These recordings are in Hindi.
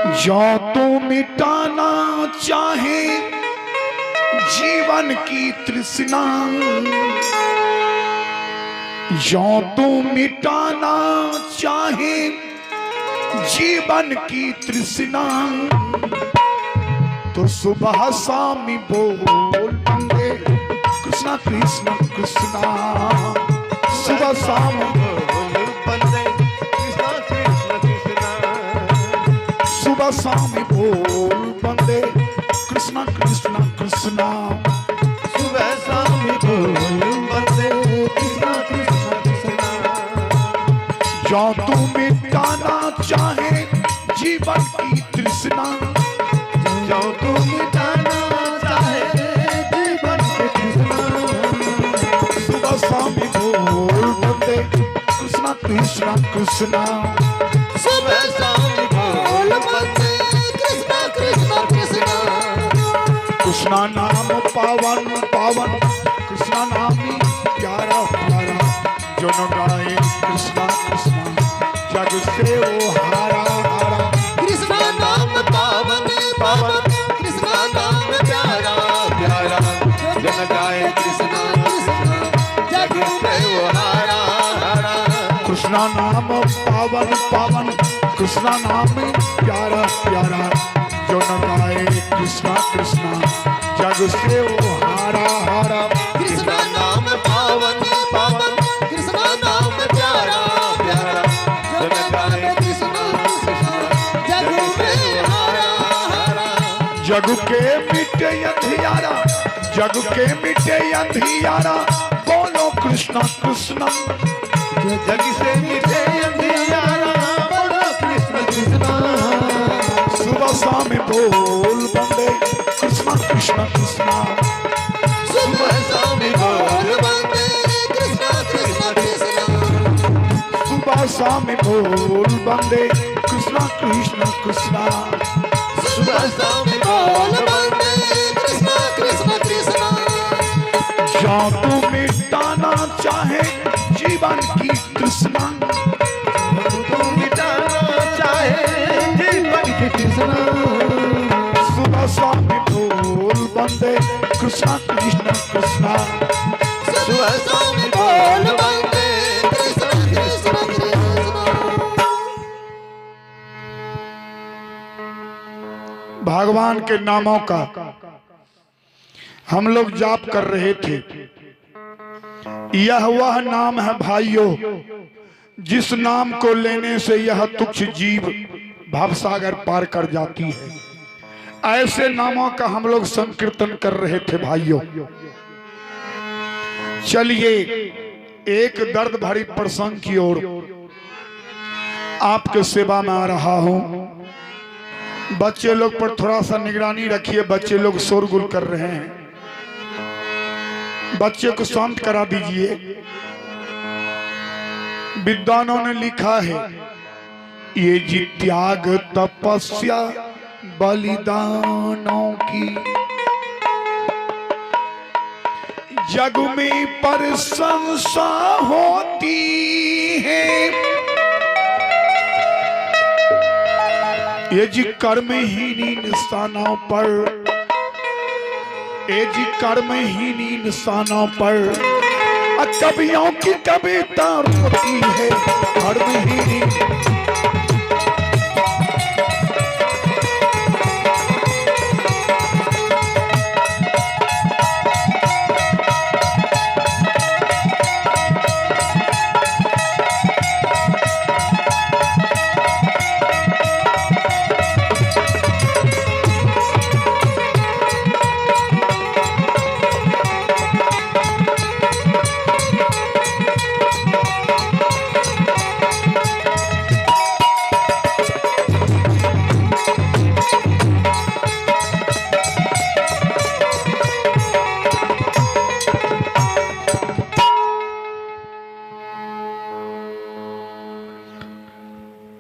जो तू मिटाना चाहे जीवन की तृष्णा, जो तू मिटाना चाहे जीवन की तृष्णा, तो सुबह शाम बोल बंदे कृष्णा कृष्णा कृष्णा। सुबह शाम बोल बंदे कृष्णा कृष्णा कृष्णा। सुबह शाम बोल बंदे कृष्णा कृष्णा कृष्णा। सुबह शाम बोल बंदे कृष्णा कृष्णा कृष्णा। जो तू मिटाना चाहे जीवन की तृष्णा, जो तू मिटाना चाहे जीवन की तृष्णा, सुबह शाम बोल बंदे कृष्णा कृष्णा कृष्णा। सुबह शाम बोल बंदे कृष्णा कृष्णा कृष्णा। कृष्णा नाम पावन पावन, कृष्णा नाम ही प्यारा प्यारा। जो न गाए कृष्णा कृष्णा जग से वो हारा हारा। कृष्णा नाम पावन पावन, कृष्णा नाम प्यारा प्यारा। जन गाए कृष्णा कृष्णा जग से वो हारा हारा। कृष्णा नाम पावन पावन, कृष्णा नाम ही प्यारा प्यारा। जो न गाए कृष्णा कृष्णा जग से वो हारा हारा। कृष्णा नाम पावन पावन, कृष्णा नाम प्यारा प्यारा। जन गाए कृष्णा कृष्णा जग से हारा हारा। जग के मिटे अंधियारा, जग के मिटे अंधियारा, बोलो कृष्णा कृष्णा। जग से मिटे अंधियारा, बोलो कृष्ण कृष्णा। सुबह शाम बोल बंदे कृष्णा कृष्णा कृष्णा। सुबह शाम बोल बंदे कृष्णा कृष्णा कृष्णा। सुबह शाम बोल बंदे कृष्णा कृष्णा कृष्णा। सुबह शाम बोल बंदे कृष्णा कृष्णा कृष्णा। जो तू मिटाना चाहे जीवन की तृष्णा, तू मिटाना चाहे जीवन की तृष्णा। सुबह शाम बोल बंदे कृष्णा कृष्णा कृष्णा। सुबह शाम बोल बंदे कृष्णा कृष्णा कृष्णा। भगवान के नामों का हम लोग जाप कर रहे थे। यह वह नाम है भाइयों, जिस नाम को लेने से यह तुच्छ जीव भवसागर पार कर जाती है। ऐसे नामों का हम लोग संकीर्तन कर रहे थे भाइयों। चलिए एक दर्द भरी प्रसंग की ओर आपके सेवा में आ रहा हूं। बच्चे लोग पर थोड़ा सा निगरानी रखिए, बच्चे लोग शोरगुल कर रहे हैं, बच्चे को शांत करा दीजिए। विद्वानों ने लिखा है, ये जी त्याग तपस्या बलिदानों की जग में प्रशंसा होती है। ये जी कर्महीनी निशानों पर, ये जी कर्महीनी निशानों पर कवियों की कविता होती है। कर्महीनी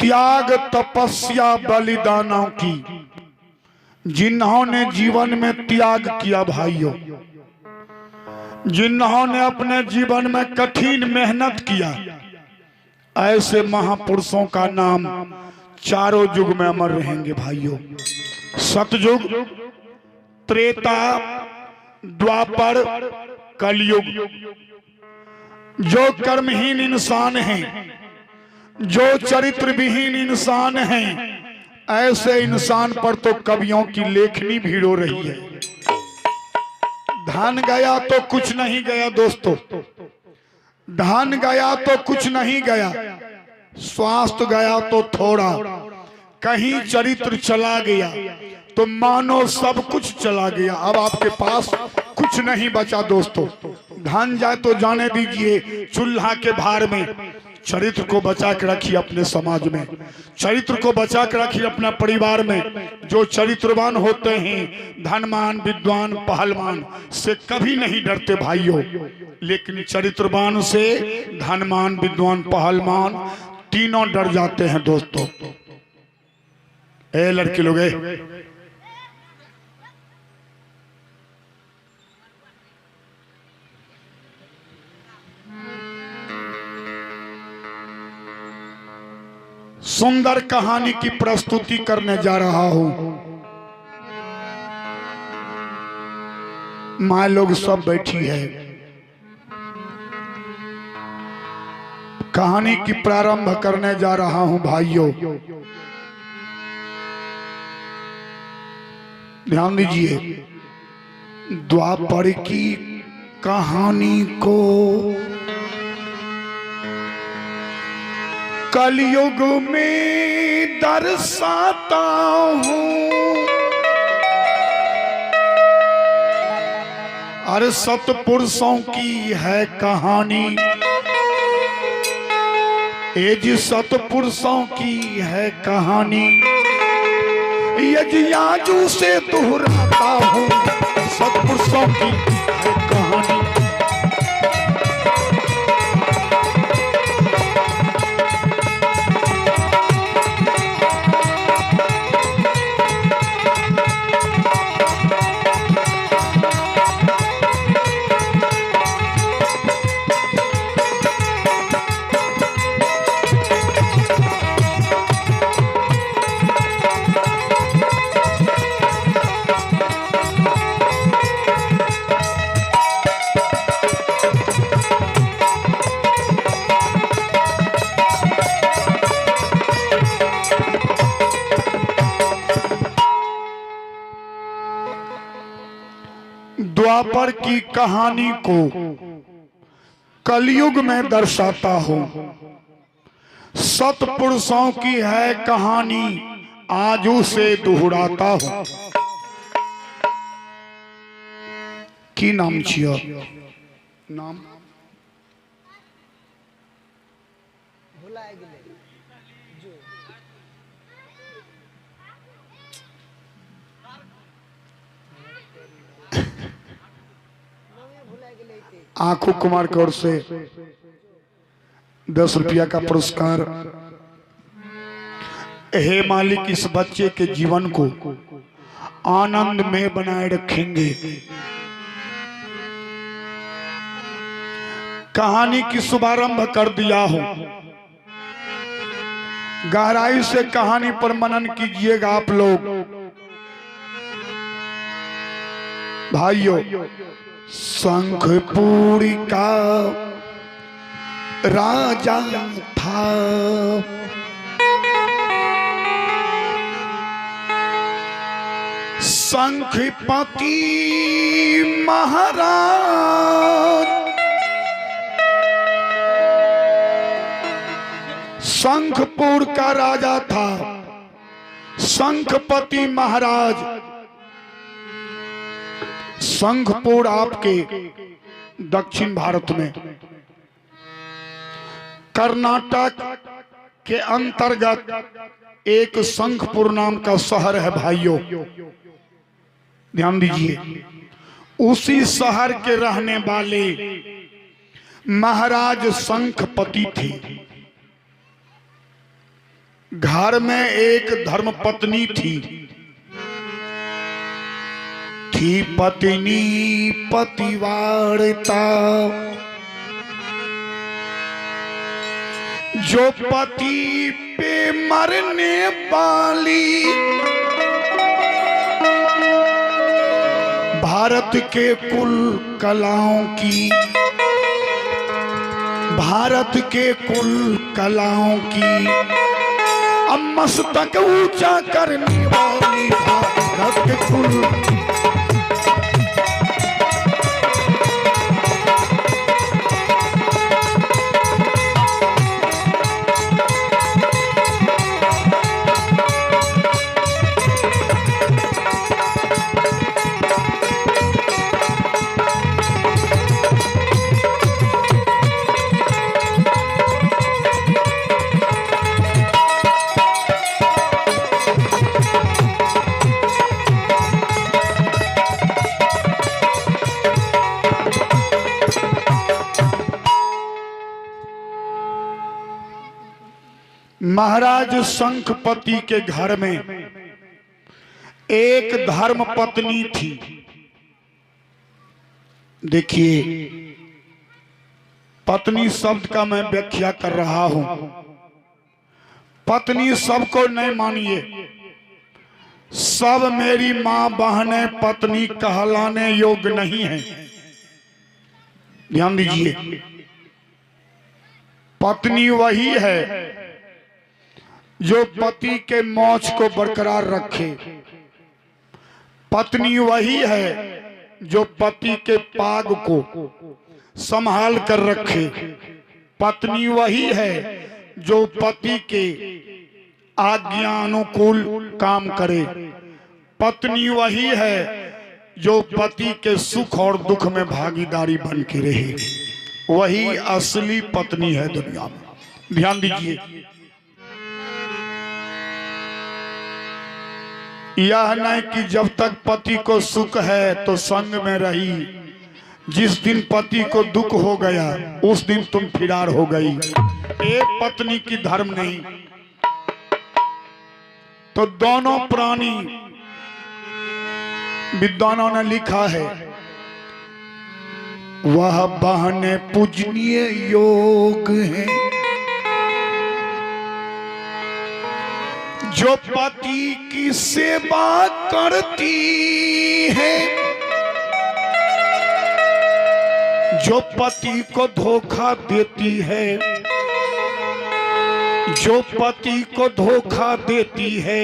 त्याग तपस्या बलिदानों की, जिन्होंने जीवन में त्याग किया भाइयों, जिन्होंने अपने जीवन में कठिन मेहनत किया, ऐसे महापुरुषों का नाम चारों युग में अमर रहेंगे भाइयों। सतयुग, त्रेता, द्वापर, कलयुग। जो कर्महीन इंसान हैं, जो चरित्र विहीन इंसान हैं, ऐसे इंसान पर तो कवियों की लेखनी भीड़ हो रही है। धन गया तो कुछ नहीं गया दोस्तों, धन गया तो कुछ नहीं गया, स्वास्थ्य गया तो थोड़ा, कहीं चरित्र चला गया तो मानो सब कुछ चला गया। अब आपके पास कुछ नहीं बचा दोस्तों। धन जाए तो जाने दीजिए, चूल्हा के भार में चरित्र को बचा के रखिए अपने समाज में, चरित्र को बचा के रखिए अपना परिवार में। जो चरित्रवान होते हैं, धनवान, विद्वान, पहलवान से कभी नहीं डरते भाइयों, लेकिन चरित्रवान से धनवान, विद्वान, पहलवान तीनों डर जाते हैं दोस्तों। ए लड़के लोग, सुंदर कहानी की प्रस्तुति करने जा रहा हूं। माँ लोग सब बैठी है। कहानी की प्रारंभ करने जा रहा हूं भाइयों, ध्यान दीजिए। द्वापर की कहानी को कलयुग में दर्शाता हूँ, अरे सतपुरुषों की है कहानी, ये जी सतपुरुषों की है कहानी, ये आजू से दोहराता हूँ, सतपुरुषों की है कहानी। द्वापर की कहानी को कलयुग में दर्शाता हूं, सतपुरुषों की है कहानी, आज उसे दोहराता हूं। की नाम छिया? नाम आंखों कुमार की ओर से 10 रुपया का पुरस्कार। हे मालिक, इस बच्चे के जीवन को आनंद में बनाए रखेंगे। कहानी की शुभारंभ कर दिया हूं, गहराई से कहानी पर मनन कीजिएगा आप लोग भाइयों। शंखपुरी का राजा था, शंखपति महाराज, शंखपुर का राजा था शंखपति महाराज। शंखपुर आपके दक्षिण भारत में कर्नाटक के अंतर्गत एक शंखपुर नाम का शहर है भाइयों, ध्यान दीजिए। उसी शहर के रहने वाले महाराज शंखपति थे। घर में एक धर्मपत्नी थी पत्नी पतिवारता, जो पति पे मरने वाली भारत के कुल कलाओं की, भारत के कुल कलाओं की अब मस्तक ऊंचा करने वाली भारत के कुल। महाराज शंखपति के घर में एक धर्म पत्नी थी। देखिए, पत्नी शब्द का मैं व्याख्या कर रहा हूं। पत्नी सबको नहीं मानिए, सब मेरी मां बहनें पत्नी कहलाने योग्य नहीं है। ध्यान दीजिए, पत्नी वही है जो पति के मौज को बरकरार रखे। पत्नी वही है जो पति के पाग को संभाल कर रखे। पत्नी वही है जो पति के आज्ञा अनुकूल काम करे। पत्नी वही है जो पति के सुख और दुख में भागीदारी बन के रहे। वही असली पत्नी है दुनिया में। ध्यान दीजिए, यह नहीं कि जब तक पति को सुख है तो संग में रही, जिस दिन पति को दुख हो गया उस दिन तुम फिरार हो गई। एक पत्नी की धर्म नहीं। तो दोनों प्राणी विद्वानों ने लिखा है, वह बहने पूजनीय योग है जो पति की सेवा करती है, जो पति को धोखा देती है, जो पति को धोखा देती है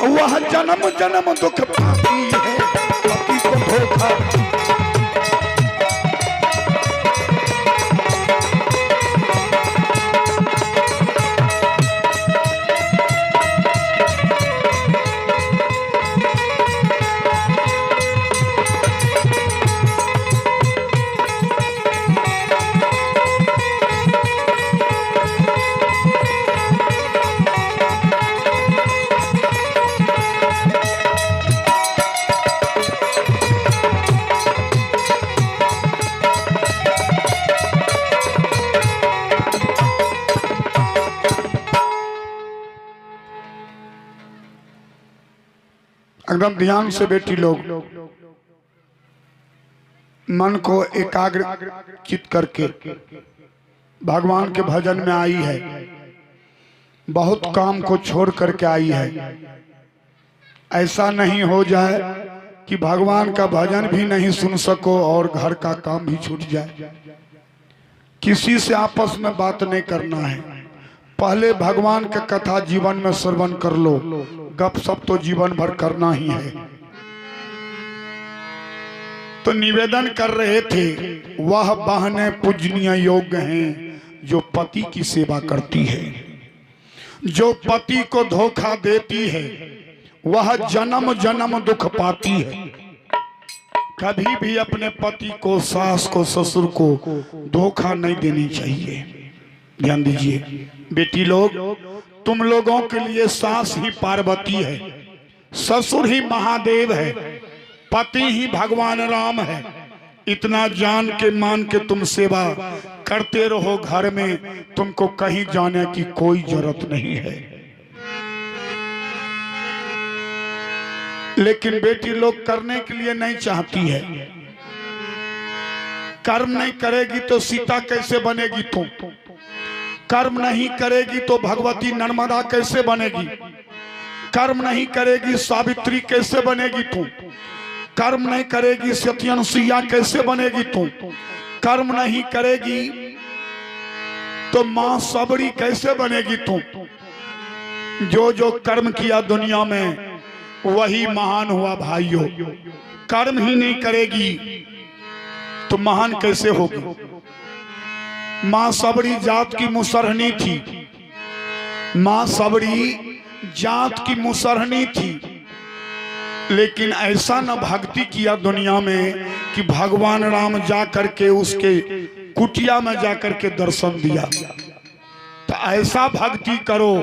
वह जन्म जन्म दुख पाती है। पति को धोखा एकदम ध्यान से बेटी लोग मन को एकाग्र चित करके भगवान के भजन में आई है। बहुत काम को छोड़ करके आई है। ऐसा नहीं हो जाए कि भगवान का भजन भी नहीं सुन सको और घर का काम भी छूट जाए। किसी से आपस में बात नहीं करना है। पहले भगवान का कथा जीवन में श्रवण कर लो। गप सप तो जीवन भर करना ही है। तो निवेदन कर रहे थे, वह बहनें पूजनीय योग्य हैं जो पति की सेवा करती है। जो पति को धोखा देती है वह जन्म जन्म दुख पाती है। कभी भी अपने पति को, सास को, ससुर को धोखा नहीं देनी चाहिए। ध्यान दीजिए बेटी लोग, तुम लोगों के लिए सास ही पार्वती है, ससुर ही महादेव है, पति ही भगवान राम है। इतना जान के मान के तुम सेवा करते रहो। घर में तुमको कहीं जाने की कोई जरूरत नहीं है। लेकिन बेटी लोग करने के लिए नहीं चाहती है। कर्म नहीं करेगी तो सीता कैसे बनेगी तुम? कर्म नहीं करेगी तो भगवती नर्मदा कैसे बनेगी? कर्म नहीं करेगी सावित्री कैसे बनेगी तू? कर्म नहीं करेगी सत्यनुसुईया कैसे बनेगी तू? कर्म नहीं करेगी तो मां सबरी कैसे बनेगी तू? जो जो कर्म किया दुनिया में वही महान हुआ भाइयों। कर्म ही नहीं करेगी तो महान कैसे होगी? मां सबरी जात की मुसरहनी थी, मां सबरी जात की मुसरहनी थी, लेकिन ऐसा न भक्ति किया दुनिया में कि भगवान राम जा करके उसके कुटिया में जाकर के दर्शन दिया। तो ऐसा भक्ति करो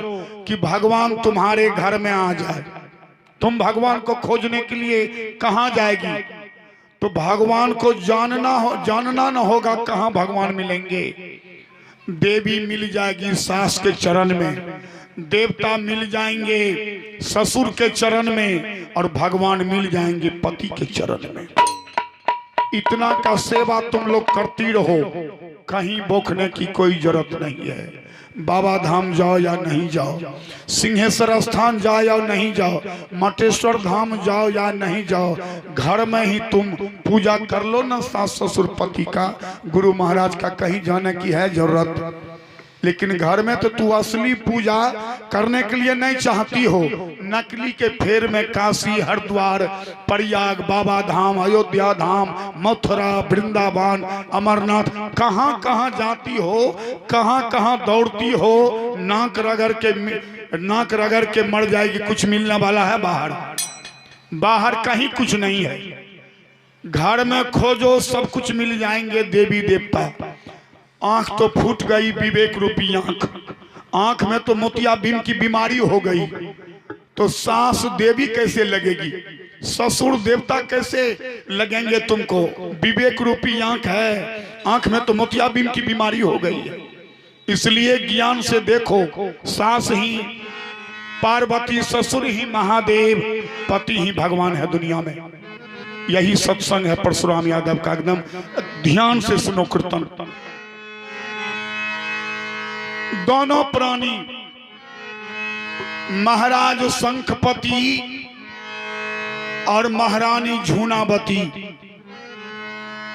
कि भगवान तुम्हारे घर में आ जाए। तुम भगवान को खोजने के लिए कहां जाएगी? तो भगवान को जानना न होगा कहां भगवान मिलेंगे। देवी मिल जाएगी सास के चरण में, देवता मिल जाएंगे ससुर के चरण में, और भगवान मिल जाएंगे पति के चरण में। इतना का सेवा तुम लोग करती रहो, कहीं बोखने की कोई जरूरत नहीं है। बाबा धाम जाओ या नहीं जाओ, सिंहेश्वर स्थान जाओ या नहीं जाओ, मटेश्वर धाम जाओ या नहीं जाओ, घर में ही तुम पूजा कर लो ना सास ससुर पति का, गुरु महाराज का कहीं जाने की है जरूरत? लेकिन घर में तो तू असली पूजा करने के लिए नहीं चाहती हो। नकली के फेर में काशी, हरिद्वार, प्रयाग, बाबा धाम, अयोध्या धाम, मथुरा, वृंदावन, अमरनाथ, कहां कहां जाती हो, कहां कहां दौड़ती हो। नाक रगड़ के मर जाएगी, कुछ मिलने वाला है बाहर? बाहर कहीं कुछ नहीं है। घर में खोजो सब कुछ मिल जाएंगे देवी देवता। आंख तो फूट गई विवेक रूपी आंख, आंख में तो मोतियाबिंद की बीमारी हो गई, तो सास देवी कैसे लगेगी? ससुर देवता कैसे लगेंगे तुमको? विवेक रूपी आंख है, आंख में तो मोतियाबिंद की बीमारी हो गई है। इसलिए ज्ञान से देखो, सास ही पार्वती, ससुर ही महादेव, पति ही भगवान है दुनिया में। यही सत्संग है परशुराम यादव का। एकदम ध्यान से सुनो कीर्तन। दोनों प्राणी महाराज शंखपति और महारानी झूनावती,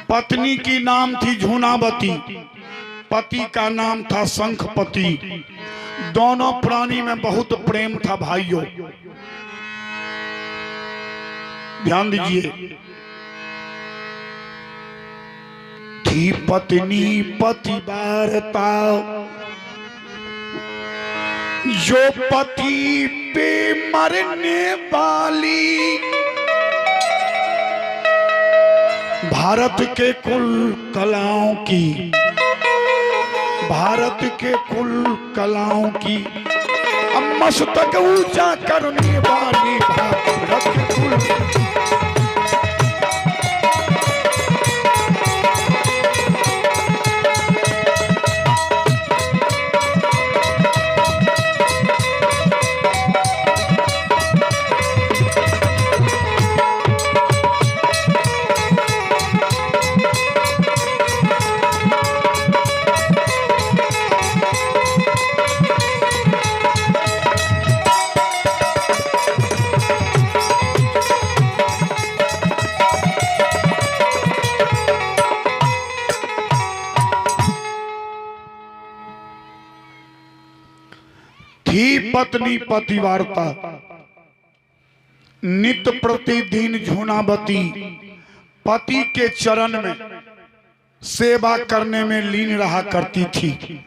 पत्नी की नाम थी झूनावती, पति का नाम था शंखपति। दोनों प्राणी में बहुत प्रेम था भाइयों, ध्यान दीजिए। थी पत्नी पतिव्रता, जो पति पे मरने वाली, भारत के कुल कलाओं की, भारत के कुल कलाओं की मस्तक ऊंचा करने वाली, भारत के कुल। थी पत्नी पतिव्रता, नित्य प्रतिदिन झूनावती पति के चरण में सेवा करने में लीन रहा करती थी।